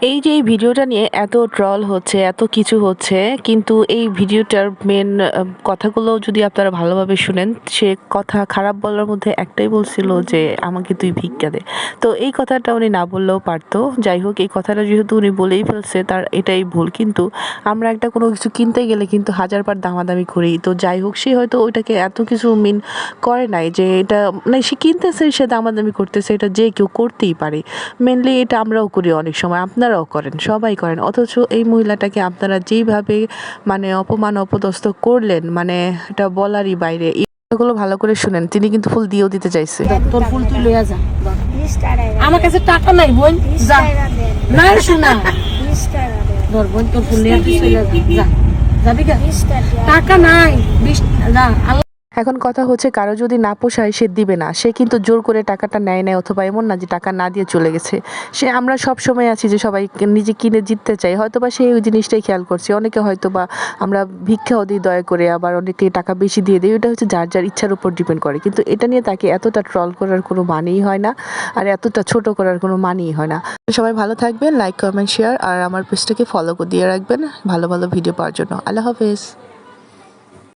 এই যে এই ভিডিওটা নিয়ে এত ট্রল হচ্ছে, এত কিছু হচ্ছে, কিন্তু এই ভিডিওটার মেন কথাগুলো যদি আপনারা ভালোভাবে শুনেন, সে কথা খারাপ বলার মধ্যে একটাই বলছিল যে আমাকে তুই ভিক্ষা দে। তো এই কথাটা উনি না বললেও পারতো। যাই হোক, এই কথাটা যেহেতু উনি বলেই ফেলছে, তার এটাই ভুল। কিন্তু আমরা একটা কোনো কিছু কিনতে গেলে কিন্তু হাজারবার দামাদামি করি। তো যাই হোক, সে হয়তো ওইটাকে এত কিছু মিন করে নাই যে এটা মানে সে কিনতেছে, সে দামাদামি করতেছে, এটা যে কেউ করতেই পারে। মেনলি এটা আমরাও করি অনেক সময়, আপনারাও করেন, সবাই করেন। অথচ এই মহিলাটাকে আপনারা যেইভাবে মানে অপমান অপদস্থ করলেন, মানে এটা বলারই বাইরে। এগুলো ভালো করে শুনেন, তিনি কিন্তু ফুল দিয়েও দিতে চাইছে। তোর ফুল তুই লইয়া যা। আমার কাছে টাকা নাই বোন, যা না শোনা ধর বোন, তোর ফুল নিয়ে চলে যা, যাবি কা? টাকা নাই, 20 যা। এখন কথা হচ্ছে, কারো যদি না পোষায় সে দিবে না, সে কিন্তু জোর করে টাকাটা নেয় নেয়, অথবা এমন না যে টাকা না দিয়ে চলে গেছে। সে আমরা সব সময় আছি যে সবাই নিজে কিনে জিততে চাই, হয়তোবা সেই ওই জিনিসটাই খেয়াল করছে। অনেকে হয়তোবা আমরা ভিক্ষাও দিই দয়া করে, আবার অনেকে টাকা বেশি দিয়ে দিই, এটা হচ্ছে যার যার ইচ্ছার উপর ডিপেন্ড করে। কিন্তু এটা নিয়ে তাকে এতটা ট্রল করার কোনো মানেই হয় না, আর এতটা ছোট করার কোনো মানেই হয় না। সবাই ভালো থাকবেন, লাইক কমেন্ট শেয়ার, আর আমার পেজটাকে ফলো দিয়ে রাখবেন ভালো ভালো ভিডিও পাওয়ার জন্য। আল্লাহ হাফেজ।